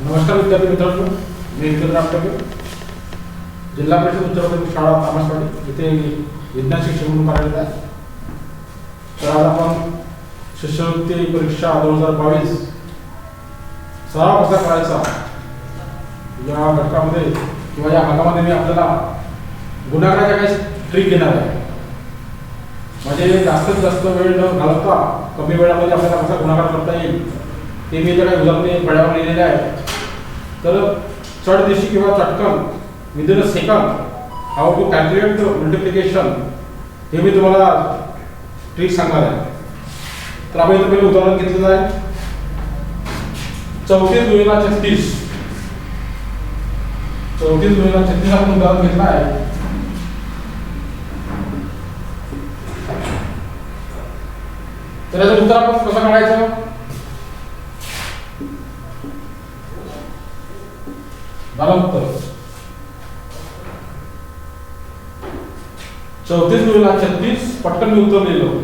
नमस्कार विद्यार्थी मित्रांनो, मी एकत्र आपटे जिल्हा परिषद उच्च माध्यमिक शाळा तामसवाडी इथे विज्ञान शिक्षक म्हणून कार्यरत आहे. तर आज आपण शिष्यवृत्ती परीक्षा 2022 सराव कसा करायचा या घटकामध्ये किंवा या भागामध्ये मी आपल्याला गुणाकाराच्या काही ट्रिक घेणार आहे. म्हणजे जास्तीत जास्त वेळ न घालवता कमी वेळामध्ये आपल्याला कसा गुणाकार करता येईल ते मी काही उदाहरणे फळ्यावर लिहिलेले आहे. तर चढ दिशी किंवा चटकन within a second how to calculate multiplication हे मी तुम्हाला ट्रिक सांगणार आहे. तर आपण इथं पहिलं उदाहरण घेतलेलं आहे 34 गुणिले 36. 34 गुणिले 36 आपण उदाहरण घेतलं आहे. तर याचं उत्तर आपण कसं काढायचं? बघा उत्तर 34 गुणिले 36. पटकन मी उत्तर लिहिलं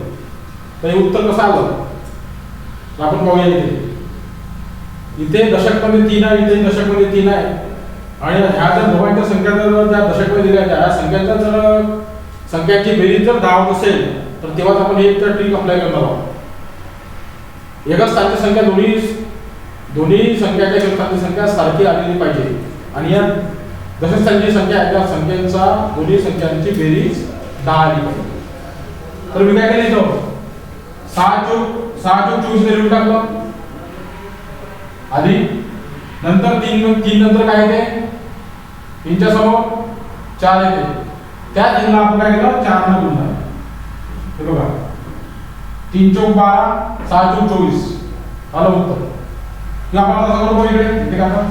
तर हे उत्तर कसं आलं आपण पाहूया. इथे दशकमध्ये 3 आहे, इथे दशकमध्ये 3 आहे आणि ह्या जर दोघांच्या संख्या जर त्या दशकमध्ये दिल्या त्या संख्यांच्या जर संख्यांची बेरीज जर 10 होत असेल तर तेव्हाच आपण एक तर ट्रिक अप्लाय करणार आहोत. एकच स्थानची संख्या दोन्ही संख्याच्या स्थानची संख्या सारखी आलेली पाहिजे आणि या दशस्थानची संख्या आहे त्या संख्यांचा दोन्ही संख्यांची बेरीज 10 आली पाहिजे. तर मी काय केलं इथं 6 + 24 ने लिहून टाकलं आधी. नंतर 3 नंतर काय येते 3 च्या समोर 4 येते. त्या 3 ला आपण काय केलं 4 ने गुणलं. हे बघा 3 × 12 6 × 24 आलं उत्तर. की आपण आता सगळं बघू इकडे काय आपण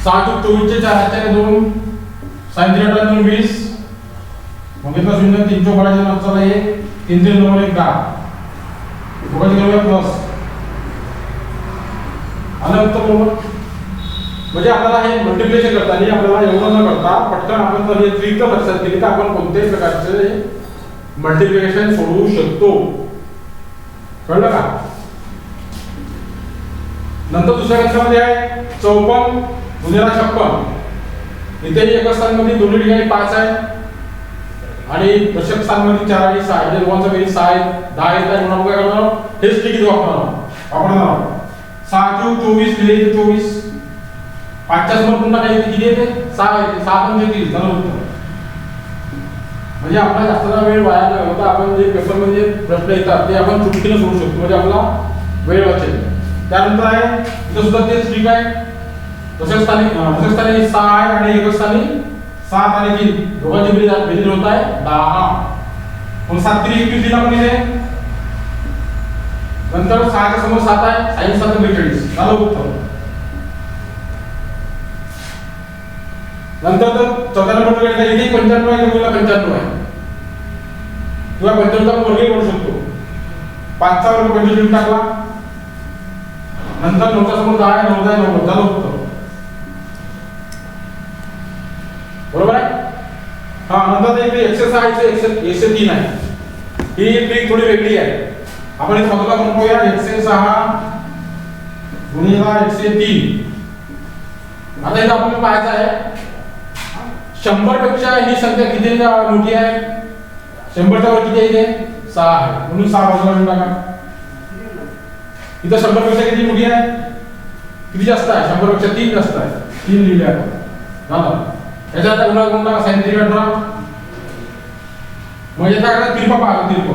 6 × 24 चे 4 चे 2 sin 3 20 मग इथं 0 3 × 12 चे नंतर आहे 3 3 9 1 10 दोघांचे करूया प्लस आलं उत्तर बरोबर. म्हणजे आपल्याला हे मल्टिप्लिकेशन करताना आपल्याला एवढं न करता पटकन आपण जर हे ट्रिक लक्षात केली तर आपण कोणत्याही प्रकारचे मल्टिप्लिकेशन सोडवू शकतो. कळलं का? नंतर दुसऱ्या घटकामध्ये आहे 54 गुणिले 56. इथे एका स्थानामध्ये दोन्ही ठिकाणी 5 आहे आणि दशक स्थानामध्ये 4 आणि 6 म्हणजे दोघांचा बेरीज 6 आहे 10 आहे. म्हणून आपण काय करणार हेच ट्रिक वापरणार 6 × 24 लिहिले 24 5 च्या समोर पुन्हा काय किती येते 6 येते 6 पण 30 झालं उत्तर. म्हणजे आपला जास्त वेळ वाया न घालवता आपण जे पेपर मध्ये प्रश्न येतात ते आपण चुटकीने सोडवू शकतो. म्हणजे आपला वेळ वाचेल. त्यानंतर आहे इथं सुद्धा तेच ट्रिक आहे. दशक स्थानी 6 आहे आणि एकक स्थानी 7 आणि 3 दोघांची बेरीज होत आहे 10. मग 7 × 3 21 दिला पण इथे. नंतर 6 च्या समोर 7 आहे 6 × 7 = 42 झालं उत्तर. नंतर तर चौथ्या नंबर इथे 95 आहे किंवा 95 आहे किंवा 95 चा वर्ग करू शकतो. 5 चा वर्ग 25 टाकला. नंतर 9 च्या समोर 10 आहे 9 आहे 9 झालं उत्तर. बरोबर आहे. हा नंतर इथे 106 103 आहे. ही ट्रिक थोडी वेगळी आहे. आपण हे स्वतःला करून पाहूया 106 गुणिले 103. आता इथे आपण पाहायचं आहे 100 पेक्षा ही संख्या किती मोठी आहे 100 च्या वर किती आहे 6 आहे म्हणून 6 बाजूला लिहून टाका. इथं 100 पेक्षा किती मोठी आहे किती जास्त आहे 100 पेक्षा 3 जास्त आहे 3 लिहिले आपण झालं. याचा आता गुणा करून टाका sin 3 18. मग याचा काय तिरपा पहा तिरपा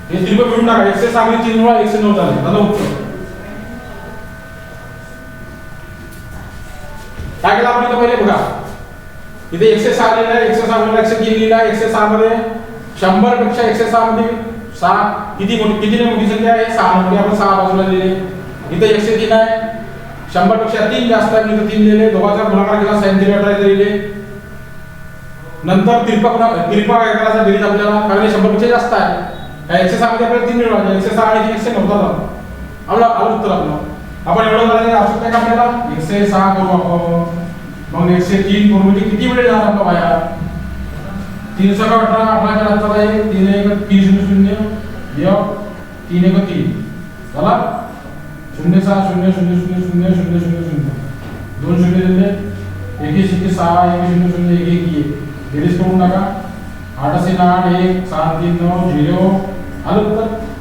हे तिरपा मिळून टाका 106 मध्ये 3 वेळा 109 झालं उत्तर. काय केलं आपण इथं पहिले बघा इथे 106 लिहिलं आहे 106 मध्ये 103 लिहिलं आहे. 106 मध्ये 100 पेक्षा 106 मध्ये 6 किती मोठी संख्या आहे 6 म्हणजे आपण 6 बाजूला लिहिले. इथे 103 आहे 100 पेक्षा 3 जास्त आहे म्हणजे 3 लिहिले. दोघांचा गुणाकार केला sin 3 18 लिहिले. नंतर तिरपा काय करायचा बेरीज आपल्याला कारण 100 पेक्षा जास्त आहे. 106 मध्ये आपल्याला 3 मिळवायचे 106 आणि 109 झालं. आलं उत्तर आपलं. आपण एवढं करायचं आवश्यकता आहे का आपल्याला 106 करू आपण. मग 103 करू म्हणजे किती वेळ जाणार आपला वाया 318 आपल्याकडे आता आहे 3 1 30 0 0 1 3 1 3 झाला 0 6 0 0 0 0 0 0 0 दोन शून्य दिले 1 1 6 1 0 0 1 1 1 बेरीज करून टाका 8 असेल 8 1 7 3 9 0 आलं उत्तर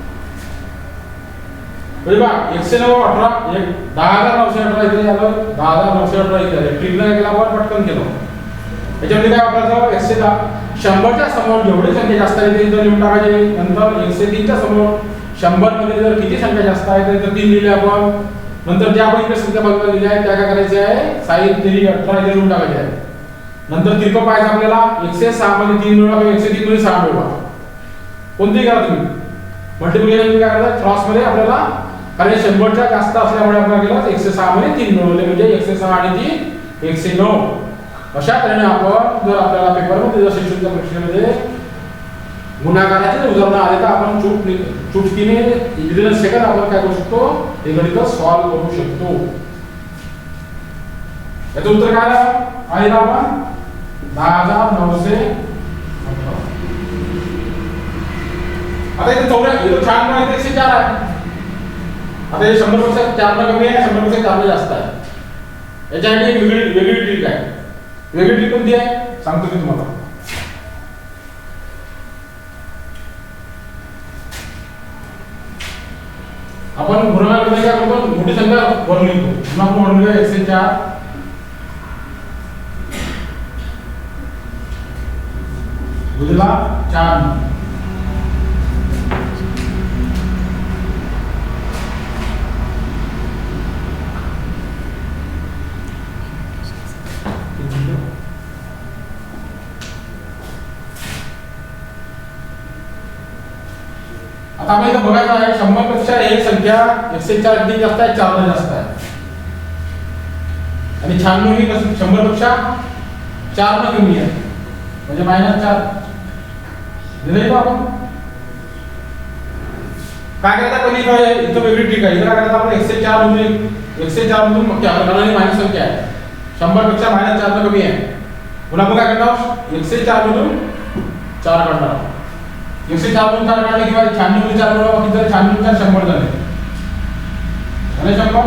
बघा 109 18 1 10918 इथे आलं 10918 इथे आलं ट्रिपला केला आपण पटकन केलं याच्यामध्ये काय वापरायचं 110 च्या समोर जेवढी संख्या जास्त आहे ते इथं लिहून टाकायचे नंतर 103 च्या समोर 100 मध्ये जर किती संख्या जास्त आहे तर 3 लिहिले आपण नंतर ज्या आपण इकडे संख्या बाजूला लिहिल्या आहेत त्या काय करायचे आहे 6 3 18 इथे लिहून टाकायचे आहे नंतर तिरकं पाहायचं आपल्याला 106 मध्ये 3 मिळवा किंवा 103 मध्ये 6 मिळवा कोणतेही करा तुम्ही मल्टिप्लिकेशन काय करता क्रॉस मध्ये आपल्याला कारण 100 च्या जास्त असल्यामुळे आपण काय केलं 106 मध्ये 3 मिळवले म्हणजे 106 आणि 3 109 अशा तऱ्हेने आपण जर आपल्याला पेपर मध्ये जर शिक्षणाच्या परीक्षेमध्ये गुणाकाराचे उदाहरण आले तर आपण चुटकीने विदिन सेकंद आपण काय करू शकतो हे गणित सॉल्व करू शकतो याचं उत्तर काय आहे आपण 10918 आता इथे 94 आहे 104 आहे आता हे 100% 4 कमी आहे 100% 4 जास्त आहे याच्यासाठी एक वेगळी ट्रिक आहे वेगळी ट्रिक कोणती आहे सांगतो मी तुम्हाला आपण गुणाकार काय करतो मोठी संख्या वर लिहितो पुन्हा आपण म्हणून घेऊया 104 गुणिला 4 आता आपण इथं बघायचं आहे 100 पेक्षा एक संख्या 104 अधिक जास्त आहे 4 ने जास्त आहे आणि 96 ही 100 पेक्षा 4 ने कमी आहे म्हणजे -4 दिले तो आपण काय करायचं पण इथं वेगळी ट्रिक आहे इथं काय करायचं आपण 104 मधून 104 मधून कारण मायनस संख्या आहे 100 पेक्षा -4 ने कमी आहे पुन्हा आपण काय करणार 104 मधून 4 काढणार 104 मधून 4 काढले किंवा 96 मधून 4 मिळवा किती झाले 96 100 झाले झाले 100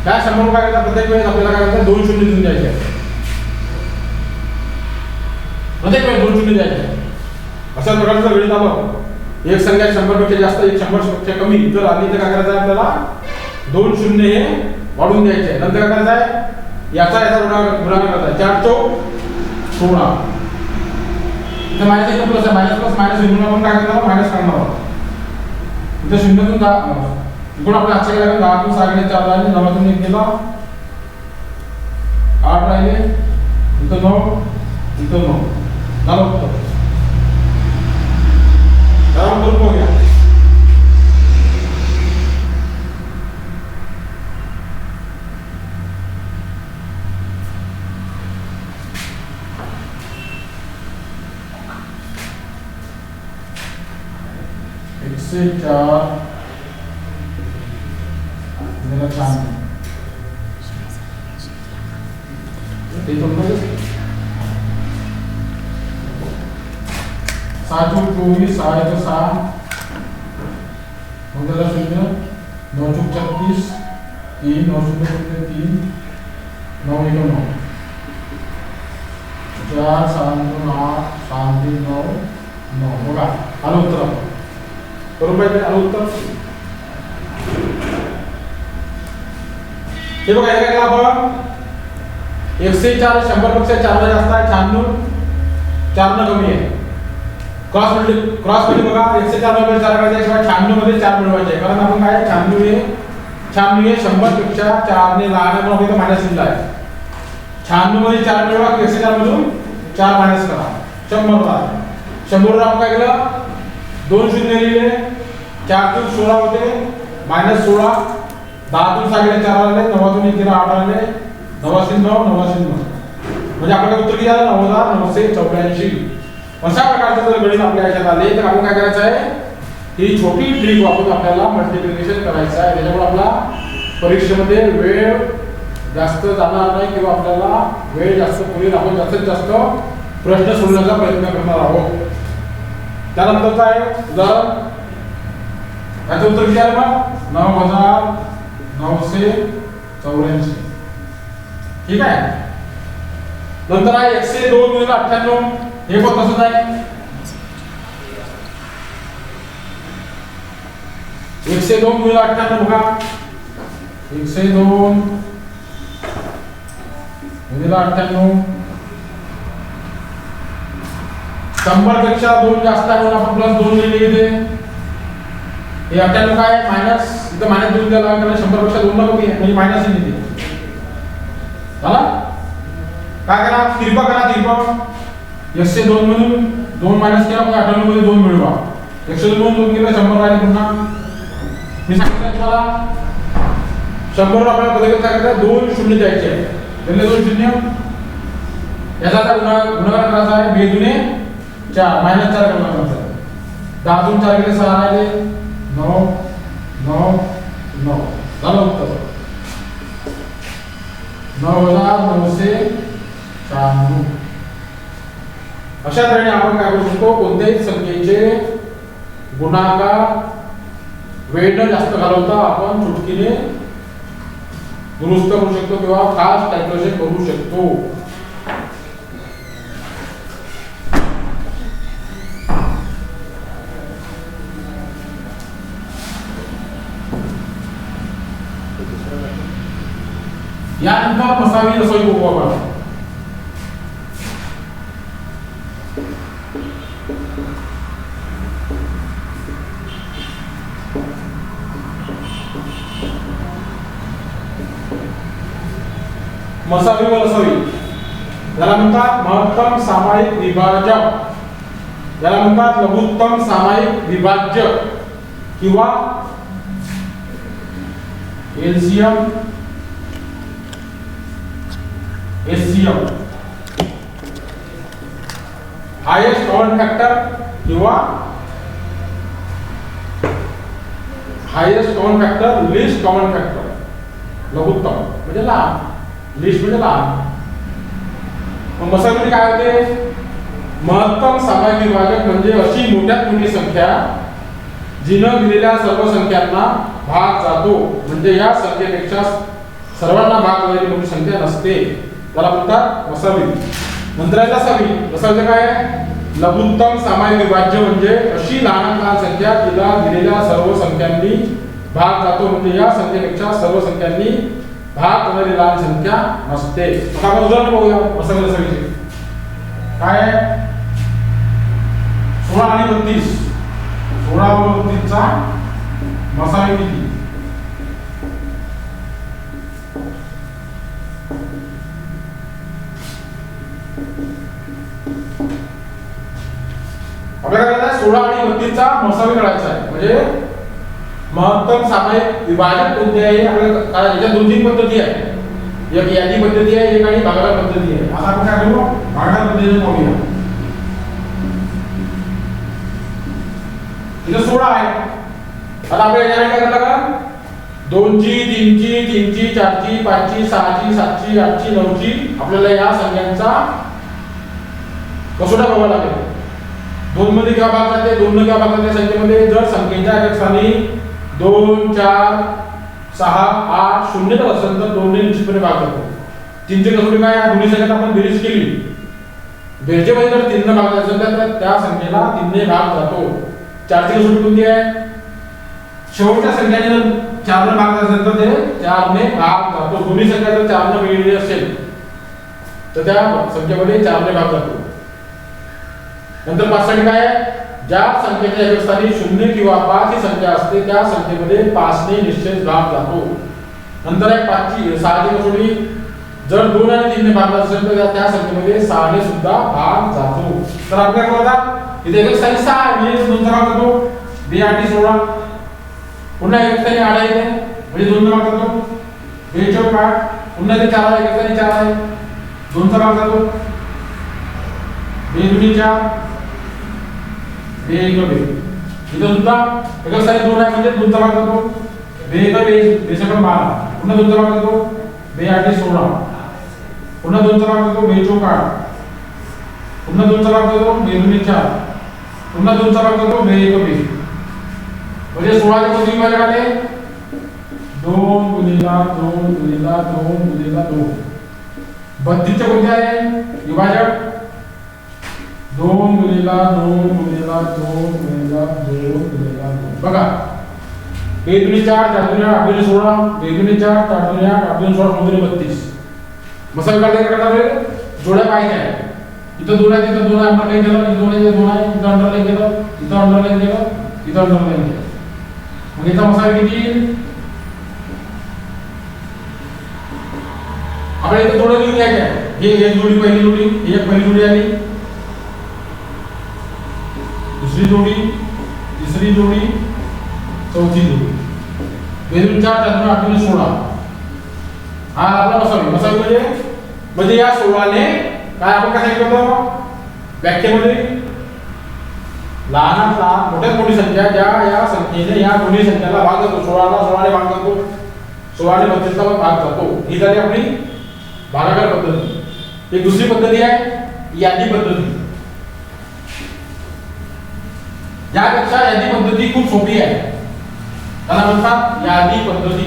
त्या 100 काय करतात प्रत्येक वेळेस आपल्याला काय करायचं 2 शून्य देऊन द्यायचे प्रत्येक वेळेस 2 शून्य द्यायचे अशा प्रकारचं गणित आलं एक संख्या 100 पेक्षा जास्त एक 100 पेक्षा कमी तर आधी इथे काय करायचं आहे आपल्याला 2 शून्य हे वाढवून द्यायचे नंतर काय करायचं आहे याचा गुणाकार करायचा 4 चौक 16 इथे मायनस इथे प्लस आहे मायनस इकडून आपण काय करणार मायनस काढणार आहोत इथे शून्यातून 10 इकडून आपल्या आजच्या गेला 10 तून 6 गेले 4 राहिले 9 तून 1 गेला 8 राहिले इथं 9 इथं 9 झालं उत्तर आराम करून बघूया से 4 मेरा 4 ते तो 7 24 6 6 मंगला 0 9 36 3 9 0 3 9 1 9 4 7 8 7 3 9 9 बघा आलं उत्तर करून पाहिजे आलं उत्तर हे बघा काय केलं आपण 104 100 पेक्षा 4 जास्त आहे 96 4 न कमी आहे क्रॉस मध्ये बघा 104 मध्ये 4 करायचे किंवा 96 मध्ये 4 मिळवायचे कारण आपण काय 96 हे 100 पेक्षा 4 ने लहान आहे म्हणून इथे मायनस लिहिला आहे 96 मध्ये 4 मिळवा 104 मधून 4 मायनस करा 100 ला 100 ला आपण काय केलं 2 शून्य लिहिले 4 तून 16 होते -16 10 तून 6 गेले 4 आले 9 तून 1 गेला 8 आले 9 9 म्हणजे आपल्याला उत्तर किती आलं 9984 अशा प्रकारचं जर गणित आपल्या याच्यात आले तर आपण काय करायचं आहे ही छोटी ट्रिक वापरून आपल्याला मल्टिप्लिकेशन करायचं आहे त्याच्यामुळे आपला परीक्षेमध्ये वेळ जास्त जाणार नाही किंवा आपल्याला वेळ जास्त पुरेल आपण जास्तीत जास्त प्रश्न सोडवण्याचा प्रयत्न करणार आहोत त्यानंतरचा आहे उदाहरण याचं उत्तर किती आलं मग 9,984. ठीक आहे. नंतर आहे 102 गुणिले 98. हे पण तसंच आहे. 102 गुणिले 98 बघा. 102 गुणिले 98. 100 पेक्षा 2 जास्त आहे म्हणून आपण +2 लिहिले. हे 98 काय मायनस, इथं मायनस 2 द्यायला लागेल. 100 पेक्षा 2 ला कमी आहे म्हणजे मायनस लिहिले. झाला. काय करा, तिरपा करा. तिरपा 102 म्हणून 2 मायनस केला मग 98 मध्ये 2 मिळवा. 102 म्हणून 2 केला 100 राहिले पुन्हा. मी सांगितलं तुम्हाला 100 आपल्याला बदल करायचा 2 शून्य द्यायचे आहे. दिले 2 शून्य. याचा आता गुणाकार करायचा आहे. 2 दुने 4 -4 करायचा. 10 दुने 4 केले 6 राहिले. 9 9 9 झालं उत्तर 9,996. अशा तऱ्हेने आपण काय करू शकतो, कोणत्याही संख्येचे गुणाकार वेळ न जास्त घालवता आपण चुटकीने दुरुस्त करू शकतो किंवा फास्ट कॅल्क्युलेशन करू शकतो. यानंतर मसावी रसोई बघू आपण. मसावी व रसोई याला म्हणतात महत्तम सामायिक विभाजक, याला म्हणतात लघुत्तम सामायिक विभाज्य किंवा LCM HCM. Highest common factor किंवा highest common factor, list common factor. लघुत्तम म्हणजे लहान, लिस्ट म्हणजे लहान. मसावी काय होते, महत्तम सामायिक विभाजक म्हणजे अशी मोठ्यात मोठी संख्या जिनं दिलेल्या सर्व संख्यांना भाग जातो, म्हणजे या संख्येपेक्षा सर्वांना भाग जाणारी मोठी संख्या नसते, त्याला म्हणतात मसावी. नंतर आहे लसावी. लसावी काय आहे, लघुत्तम सामायिक विभाज्य म्हणजे अशी लहान संख्या जिला दिलेल्या सर्व संख्यांनी भाग जातो, म्हणजे या संख्येपेक्षा सर्व संख्यांनी भाग जाणारी लहान संख्या नसते. आता आपण उदाहरण बघूया मसावी लसावीचे. काय आहे 16 आणि 32. 16 व 32 चा मसावी किती? आपल्याला काय आहे 16 आणि 32 चा मसावी काढायचा आहे. म्हणजे महत्तम सामायिक विभाजक कोणते आहे आपल्याला याच्या 2-3 पद्धती आहेत. एक यादी पद्धती आहे, एक आणि भागाकार पद्धती आहे. आता आपण काय करू, भागाकार पद्धतीने पाहूया. इथे 16 आहे. आता आपल्याला याच्याकडे काय करायला लागेल, 2ची 3ची 3ची 4ची 5ची 6ची 7ची 8ची 9ची आपल्याला या संख्यांचा कसोटा बघावा लागेल. 2 मध्ये किंवा भाग जाते, 2 ने किंवा भाग जाते संख्येमध्ये. जर संख्येच्या एक स्थानी 2 4 6 8 0 तर असेल तर 2 ने निश्चितपणे भाग जातो. 3ची कसोटी काय, दोन्ही संख्यांना आपण बेरीज केली, बेरजेमध्ये जर 3 ने भाग असेल तर त्या संख्येला 3 ने भाग जातो. 4ची कसोटी कोणती आहे, शेवटच्या संख्येने 4 ने भाग असेल तर ते 4 ने भाग जातो. दोन्ही संख्या जर 4 ने मिळाली असेल तर त्या संख्येमध्ये 4 ने भाग जातो. नंतर 5 साठी काय आहे, ज्या संख्येच्या एक स्थानी 0 किंवा 5 ही संख्या असते त्या संख्येमध्ये 5 ने निश्चित भाग जातो. नंतर आहे 6ची कसोटी, जर 2 आणि 3 ने भाग असेल तर त्या संख्येमध्ये 6 ने सुद्धा भाग जातो. तर आपल्याला बघा इथे एक स्थानी 6 आहे म्हणजे 2 चा भाग जातो. 2 8 16. पुन्हा एक स्थानी 8 आहे म्हणजे 2 चा भाग जातो. 2 4 8. पुन्हा इथे 4 आहे, एक स्थानी 4 आहे, 2 चा भाग जातो. 2 2 4 2 1 2. इथे सुद्धा एक स्थानी 2 आहे म्हणजे 2 चा भाग जातो. 2 1 2 2 12. पुन्हा 2 चा भाग जातो. 2 8 16. पुन्हा 2 चा भाग जातो. 2 4 8. पुन्हा 2 चा भाग जातो. 2 2 4. पुन्हा 2 चा भाग जातो. 2 1 2. म्हणजे 16 चे कोणते विभाजक आले 2 गुणिला 2 गुणिला 2 गुणिला 2. 32 चे कोणते आले विभाजक 2 गुणिला 2 गुणिला 2 गुणिला 2 गुणिला 2. बघा 2 दुनी 4 4 दुनी 8 2 16 2 दुनी 4 4 दुनी 8 8 2 16 9 दुनी 32. मसा विभाग काय करणार आहे जोड्या पाहिजे आहे. इथं 2 आहे तिथं 2 आहे अंडरलाईन केलं इथं 2 आहे 2 आहे इथं अंडरलाईन केलं इथं अंडरलाईन केलं इथं अंडरलाईन केलं. मग इथं मसा किती आपल्याला इथं जोड्या लिहून घ्यायच्या आहे. हे एक जोडी पहिली जोडी ही एक पहिली जोडी आली दुसरी जोडी तिसरी जोडी चौथी जोडी 2 2 4 4 8 2 16. हा आपला मसावी म्हणजे या 16 ने काय आपण काय सांगितलं व्याख्येमध्ये लहानात लहान मोठ्यात मोठी संख्या ज्या या संख्येने या दोन्ही संख्याला भाग जातो 16 ला 16 ने भाग जातो 16 ने 32 ला भाग जातो. ही झाली आपली भागाकार पद्धती. एक दुसरी पद्धती आहे यादी पद्धती. यापेक्षा यादी पद्धती खूप सोपी आहे. त्याला म्हणतात यादी पद्धती.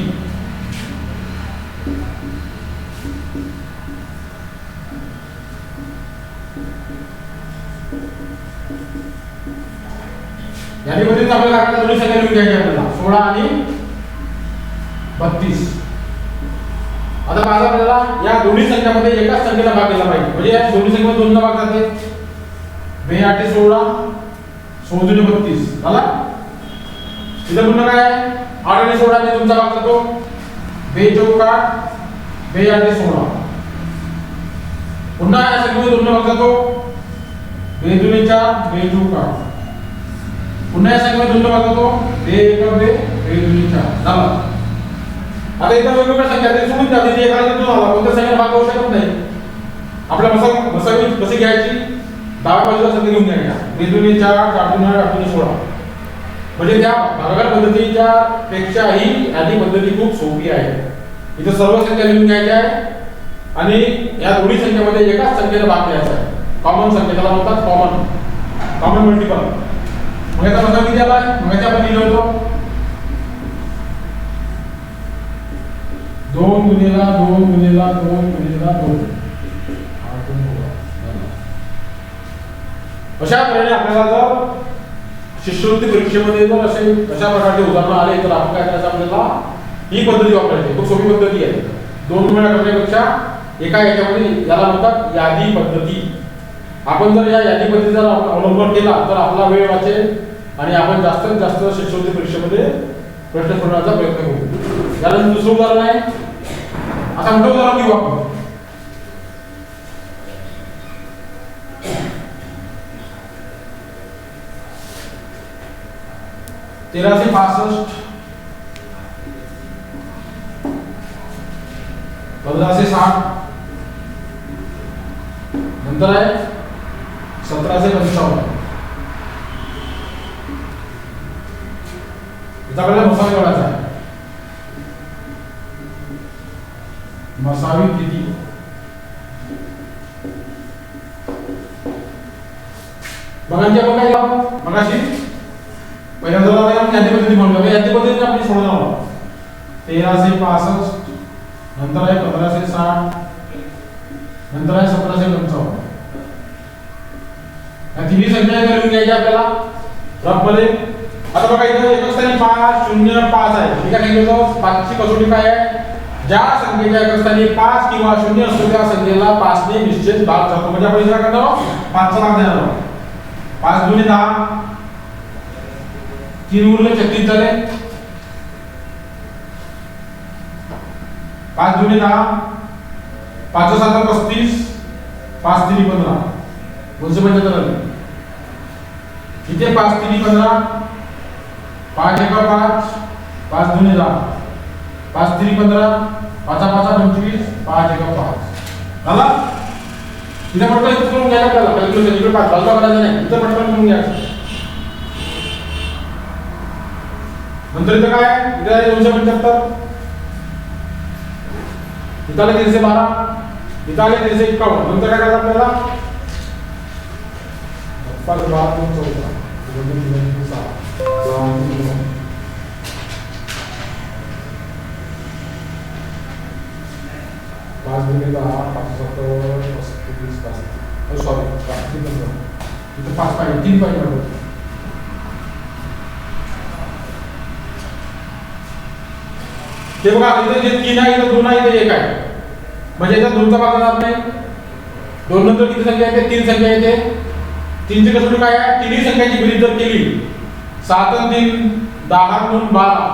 यादी पद्धतीत आपल्याला काय दोन्ही संख्या लिहून घ्यायच्या आपल्याला 16 आणि 32. आता माझा आपल्याला या दोन्ही संख्यामध्ये एकाच संख्येला भाग दिला पाहिजे. म्हणजे या दोन्ही संख्येमध्ये 2 ला भाग जाते 2 8 16 16 दुनी 32 झाला. इथं पुन्हा काय 8 आणि 16 ने तुमचा भाग जातो 2 चौक 8 2 8 16. पुन्हा या संख्येमध्ये 2 ला भाग जातो 2 दुनी 4 2 चौक 8. पुन्हा या संख्येमध्ये 2 ला भाग जातो 2 1 2 2 दुनी 4 झाला. आता इथं वेगवेगळ्या संख्या आहेत सोडून द्या. तिथे एकाला तो आला कोणत्या संख्येला भाग होऊ शकत नाही. आपल्या मसावी कशी घ्यायची डाव्या बाजूला संख्या घेऊन घ्यायच्या 2 दुनी 4 4 दुनी 8 8 दुनी 16. म्हणजे त्या भागाकार पद्धतीच्या पेक्षाही यादी पद्धती खूप सोपी आहे. इथे सर्व संख्या लिहून घ्यायच्या आहे आणि या दोन्ही संख्येमध्ये एकाच संख्येला भाग द्यायचा आहे. कॉमन संख्या त्याला म्हणतात कॉमन मल्टिपल. मग याचा मसावी किती आला मग याचा आपण लिहिलं होतं 2 गुणिला 2 गुणिला 2 गुणिला 2. अशा प्रकारे आपल्याला जर शिष्यवृत्ती परीक्षेमध्ये जर असे अशा प्रकारचे उदाहरण आले तर आपण काय करायचं आपल्याला ही पद्धती वापरायची. खूप सोपी पद्धती आहे. 2 वेळा करण्यापेक्षा एका याच्यामध्ये याला म्हणतात यादी पद्धती. आपण जर या यादी पद्धतीचा अवलंब केला तर आपला वेळ वाचेल आणि आपण जास्तीत जास्त शिष्यवृत्ती परीक्षेमध्ये प्रश्न सोडवण्याचा प्रयत्न करू. याला दुसरं उदाहरण आहे. आता मोठं उदाहरण घेऊ आपण. तेराशे 65 1560 नंतर आहे 1755. इथं आपल्याला मसावी काढायचा आहे. मसावी किती बघांची आपण काय केलं मगाशी पहिल्यांदा आपण यादी पद्धती म्हणलो. यादी पद्धतीने आपण सोडवणार आहोत. 1365 नंतर आहे 1560 नंतर आहे 1755. या तिन्ही संख्या लिहून घ्यायच्या आपल्याला रफ मध्ये. आता बघा इथे एकच स्थानी 5 0 5 आहे. ठीक आहे. सांगितलं 5 ची कसोटी काय आहे ज्या संख्येच्या एकच स्थानी 5 किंवा 0 असतो त्या संख्येला 5 ने निश्चित भाग जातो. म्हणजे आपण इथे काय करणार आहोत 5 चा भाग देणार आहोत. 5 दुनी 10 3 उरले 36 झाले. 5 दुनी 10 5 7 35 5 3 15 275 आले. इथे 5 3 15 5 1 5 5 दुनी 10 5 3 15 5 5 25 5 1 5 झाला. इथे म्हटलं इथे करून घ्यायला आपल्याला कॅल्क्युलेशन इकडे 5 बाजूला करायचं नाही. इथे म्हटलं करून घ्यायचं. नंतर इथं काय इथे आहे 275 इथं आले 312 इथं आले 351. नंतर काय करायचं आपल्याला 5 12 14 2 3 6 6 3 सॉरी इथं 5 पाहिजे 3 पाहिजे ते बघा इथे जे 3 आहे इथं 2 आहे इथे 1 आहे म्हणजे याचा 2चा भाग जाणार नाही 2 नंतर किती संख्या येते 3 संख्या येते 3 ची कसोटी काय आहे तिन्ही संख्यांची बेरीज जर केली 7 आणि 3 10 म्हणून 12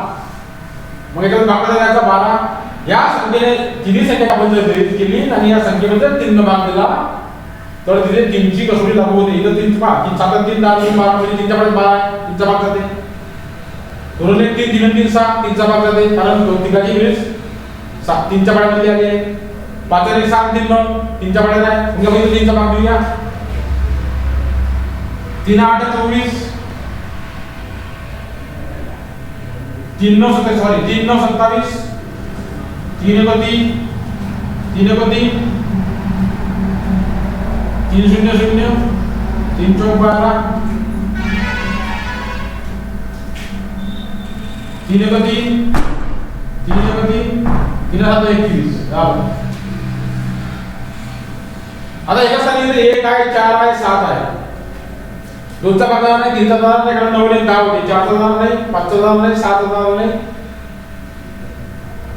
मग याच्यात भाग द्यायचा 12 या संख्येने तिन्ही संख्या आपण जर बेरीज केली आणि या संख्येमध्ये 3 न भाग दिला तर तिथे 3 ची कसोटी लागू होते इथं 3 भाग 7 आणि 3 10 म्हणून 12 म्हणजे 3 च्या पडे 12 आहे 3 चा भाग जाते 2 ने 3 3 3 6 3 चा भाग जाते कारण दोन तिघाची बेरीज 3 च्या पडामध्ये आली आहे 5 आणि 7 3 9 3 च्या पडात आहे म्हणजे आपण 3 चा भाग देऊया 3 8 24 3 9 सॉरी 3 9 27 3 1 3 3 1 3 3 0 0 3 4 12 3 1 3 3 1 3 3 7 21 आता एका स्थानी 1 आहे 4 आहे 7 आहे 2चा भाग जाणार नाही 3चा जाणार नाही कारण 9 ने 10 होते 4चा जाणार नाही 5चा जाणार नाही 7चा जाणार नाही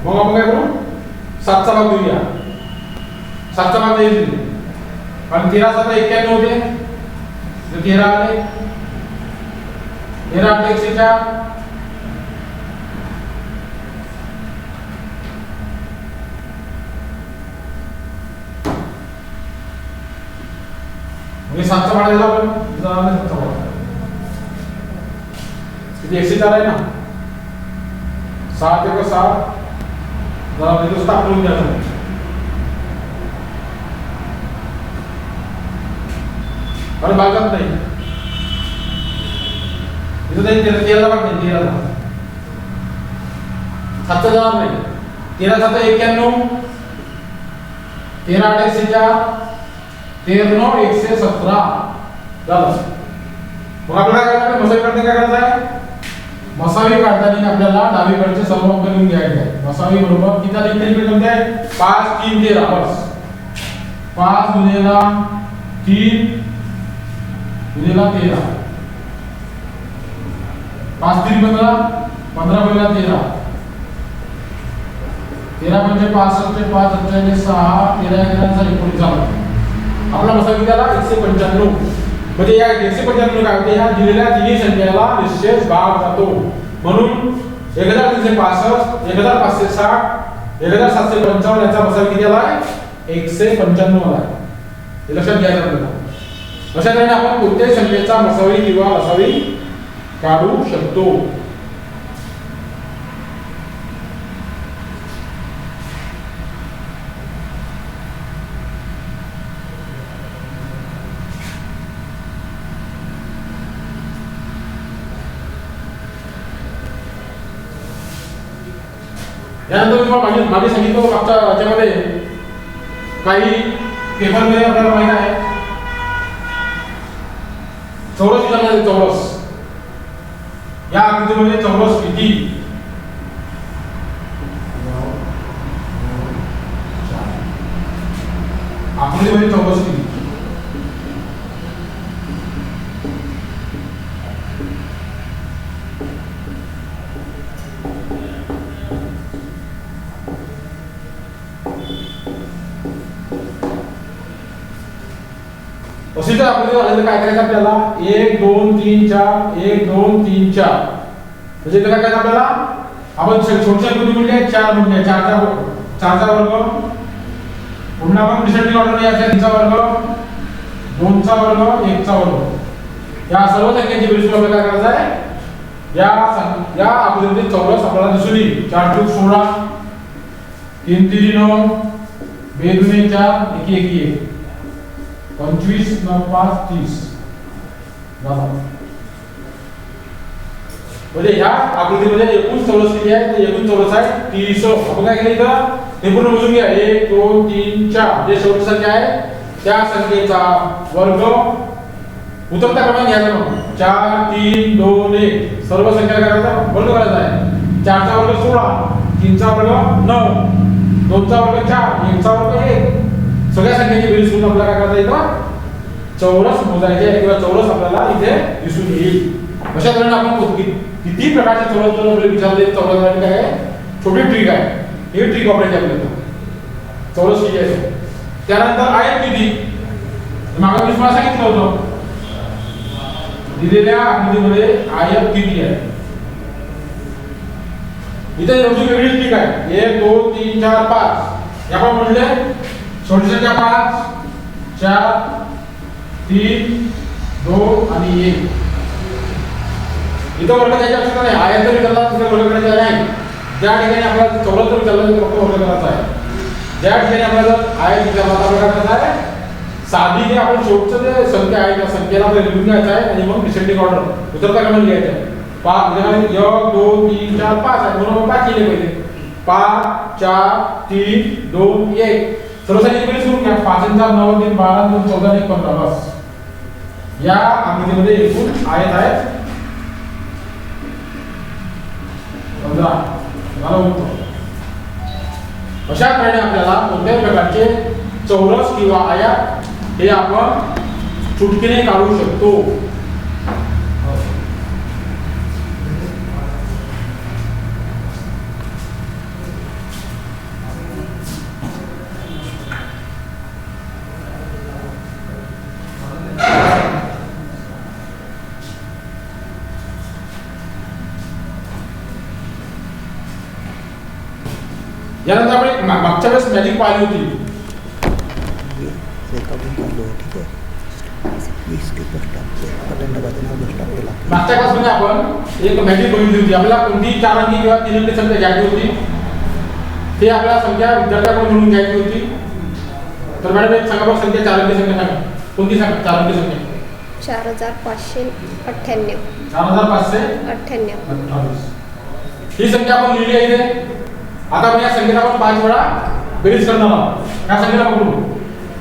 मग आपण काय करू 7चा भाग देऊया 7चा भाग येईल कारण 13 7 91 होते तर 13 आले 13 8 104 म्हणजे 7चा भाग दिला आपण जाणार नाही 7चा भाग किती 104 आहे ना 7 1 7 जरा म्हणजे टाकून द्या पण भागात नाही इथं नाही 13 भाग नाही 13 7चा जाणार नाही 13 7 91 13 8 104 13 9 117 झालं मग आपल्याला काय करायचं मसावी काढताना काय करायचं आहे मसावी काढताना आपल्याला डावीकडचे सर्व अंक लिहून घ्यायचे आहे मसावी बरोबर किती लिहिलेले कोणते आहे 5 3 13 बस 5 गुणिले 3 गुणिले 13 5 3 15 15 गुणिले 13 13 म्हणजे 65 5 48 6 13 11 19 झालं आपला मसाला किती आला 195 म्हणजे या 195 काय होते या दिलेल्या तिन्ही संख्येला निश्चित भाग जातो म्हणून 1365 1560 1755 याचा मसाला किती आला 195 आला हे लक्षात घ्यायचं आपल्याला अशा तऱ्हेने आपण कोणत्याही संख्येचा मसावी किंवा लसावी काढू शकतो यानंतर तुम्हाला मागे सांगितलं मागच्या याच्यामध्ये काही पेपरमध्ये आपल्याला माहिती आहे चौरस विचारले चौरस या आकृतीमध्ये चौरस किती आकृतीमध्ये चौरस किती अशी तर आपल्याला काय करायचं आपल्याला 1 2 3 4 1 2 3 4 म्हणजे काय करायचं आपल्याला आपण छोट्या आकृती म्हणजे 4 म्हणजे 4 चा वर्ग पुन्हा आपण डिसेंडिंग ऑर्डर याच्या 3 चा वर्ग 2 चा वर्ग 1 चा वर्ग या सर्व संख्यांची बेरीज आपल्याला काय करायचं आहे या आकृतीमध्ये चौरस आपल्याला दिसून येईल 4 2 16 3 3 9 2 2 4 1 1 1 25 9 5 30 झाला म्हणजे ह्या आकृतीमध्ये एकूण चौरस किती आहे ते एकूण चौरस आहे 30 आपण काय केलं इथं हे पूर्ण मोजून घ्या 1 2 3 4 जे शेवटची संख्या आहे त्या संख्येचा वर्ग उत्तम क्रमाने घ्यायचा मग 4 3 2 1 सर्व संख्या करायचा वर्ग करायचा आहे 4 चा वर्ग 16 3 चा वर्ग 9 2 चा वर्ग 4 1 चा वर्ग 1 सगळ्या संख्येची बेरीज करून आपल्याला काय करता येतं, चौरस मोजायचे किंवा चौरस आपल्याला इथे दिसून येईल. अशा तऱ्हेने आपण किती प्रकारचे चौरस जर विचारले चौरस काय आहे, छोटी ट्रिक आहे, ही ट्रिक वापरायची आपल्याला. चौरस किती आहे, त्यानंतर आयत किती, मागे मी तुम्हाला सांगितलं होतं दिलेल्या आकृतीमध्ये आयत किती आहे. इथे एवढी वेगळी ट्रिक आहे, 1 2 3 4 5. आपण म्हटले छोटी संख्या 5 4 3 2 आणि 1. इथं वर्ग द्यायची आवश्यकता नाही, आयत जरी विचारला तिथे वर्ग करायचा नाही. ज्या ठिकाणी आपल्याला चौरस जर विचारला तर फक्त वर्ग करायचा आहे. ज्या ठिकाणी आपल्याला आयत विचारला तर वर्ग करायचा आहे. साधी जे आपण शेवटचं जे संख्या आहे त्या संख्येला लिहून घ्यायचं आहे आणि मग डिसेंडिंग ऑर्डर उतरता क्रमाने लिहायचं आहे. 5 1 2 3 4 5 आहे म्हणून 5 केले पहिले. 5 4 3 2 1. सर्वसाधारण बेरीज करून घ्या. 5 4 9 3 12 2 14 1 15 बस. या आकृतीमध्ये एकूण आयत आहेत 15. झालं उत्तर. अशा प्रकारे आपल्याला कोणत्याही प्रकारचे चौरस किंवा आयत हे आपण चुटकीने काढू शकतो. यानंतर आपण मागच्या वेळेस मॅजिक पाहिली होती. मागच्या क्लासमध्ये आपण एक मॅजिक बघितली होती. आपल्याला कोणती 4 अंकी किंवा 3 अंकी संख्या घ्यायची होती, ते आपल्याला संख्या विद्यार्थ्याकडून म्हणून घ्यायची होती. तर मॅडम एक सांगा बघ, संख्या 4 अंकी संख्या सांगा. कोणती सांगा 4 अंकी संख्या? 4598. 4528. ही संख्या आपण लिहिली आहे इथे. आता आपण या संख्येला आपण 5 वेळा बेरीज करणार आहोत. या संख्येला पकडू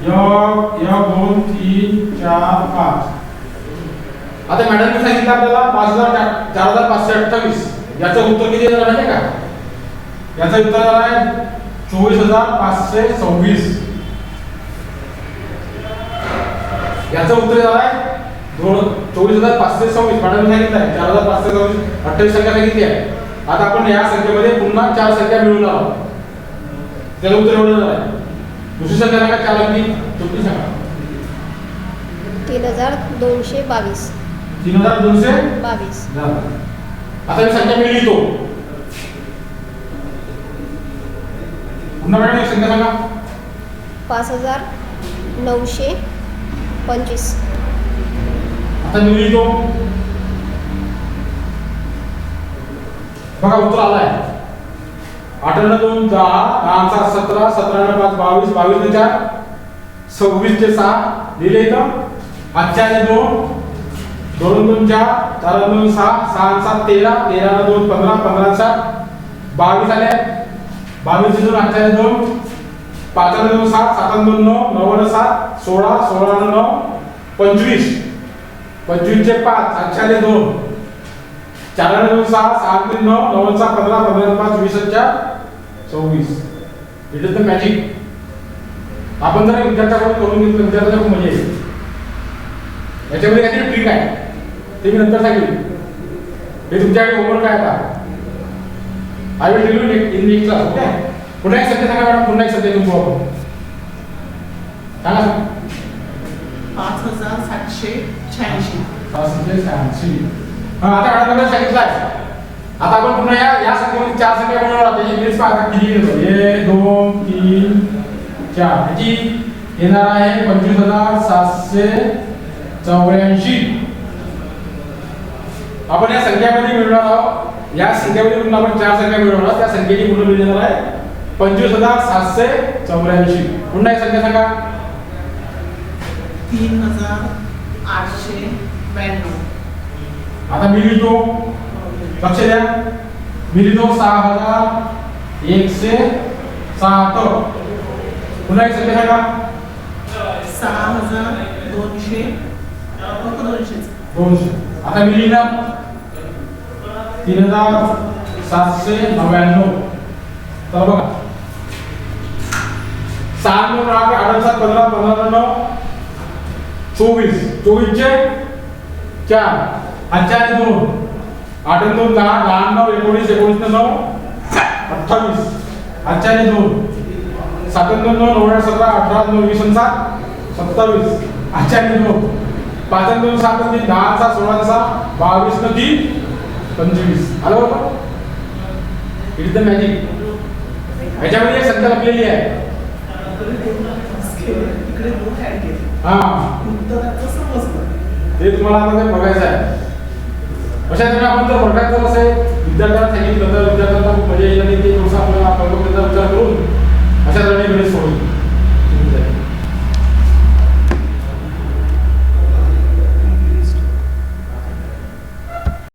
1 2 3 4 5. आता मॅडमने सांगितलं आपल्याला 4528. याचं उत्तर किती येणार आहे का? याचं उत्तर येणार आहे 24526. याचं उत्तर येणार आहे 24526. मॅडमने सांगितलं आहे 4526. 28 संख्या सांगितली आहे. आता आपण या संख्येमध्ये पुन्हा 4 संख्या मिळवणार आहोत. त्याला उत्तर एवढं येणार आहे. दुसरी संख्या सांगा 4 अंकी. दुसरी सांगा 3222. 3222. आता मी संख्या मी लिहितो. पुन्हा मॅडम एक संख्या सांगा. 5925. आता मी लिहितो. बघा उत्तर आलं आहे 8 2 10 10 7 17 17 5 22 22 4 26 6 लिहिले इथं. आजच्या 2 2 2 4 4 2 6 6 7 13 13 2 15 15 7 22 आले. 22 2 आजच्या 2 5 2 7 7 2 9 9 7 16 16 9 25 25 चे 5 आजच्या 2 4 2 6 7 3 9 9 7 15 15 5 20 24. It is the magic. आपण जर विद्यार्थ्याकडून करून घेतलं विद्यार्थ्याला खूप मजा येईल. याच्यामध्ये काहीतरी ट्रिक आहे, ते मी नंतर सांगेन. हे तुमच्याकडे होमवर्क आहे. आता I will tell you in next class. Okay. पुन्हा एक संख्या सांगा मॅडम. पुन्हा एक संख्या घेऊन आपण सांगा. 5786. 5786. आता मॅडमने सांगितलं आहे. आता आपण पुन्हा या संख्येमध्ये 4 संख्या बनवणार आहोत. त्याची बेरीज पहा किती येतो. 1 2 3 4. याची येणार आहे 25784. आपण या संख्यामध्ये मिळवणार आहोत. या संख्येमध्ये पुन्हा आपण 4 संख्या मिळवणार आहोत. त्या संख्येची पूर्ण बेरीज येणार आहे 25784. पुन्हा एक संख्या सांगा. 3892. आता मी लिहितो. लक्ष द्या. मी लिहितो 6107. पुन्हा एक संख्या सांगा. 6200. फक्त 200. आता मी लिहिणार 3799. तर बघा 6 9 8 8 7 15 15 9 24 24 चे 4 आणि 4 2 8 2 10 10 9 19 19 9 28 आणि 4 2 7 2 9 9 17 18 9 20 7 27 आणि 4 2 5 2 7 3 10 7 16 7 22 न 3 25 आलं बरोबर. It is the magic. याच्यामध्ये एक संख्या लपलेली आहे. इकडे दोन ऍड केले. हा उत्तराचं समजलं. ते तुम्हाला आता ते बघायचं आहे. अशा तऱ्हेने आपण जर वर्गात जर असे विद्यार्थ्यांना सांगितलं तर विद्यार्थ्यांना खूप मजा येईल आणि ते थोडंसं आपल्याला त्याचा विचार करून अशा तऱ्हेने गणित सोडवू.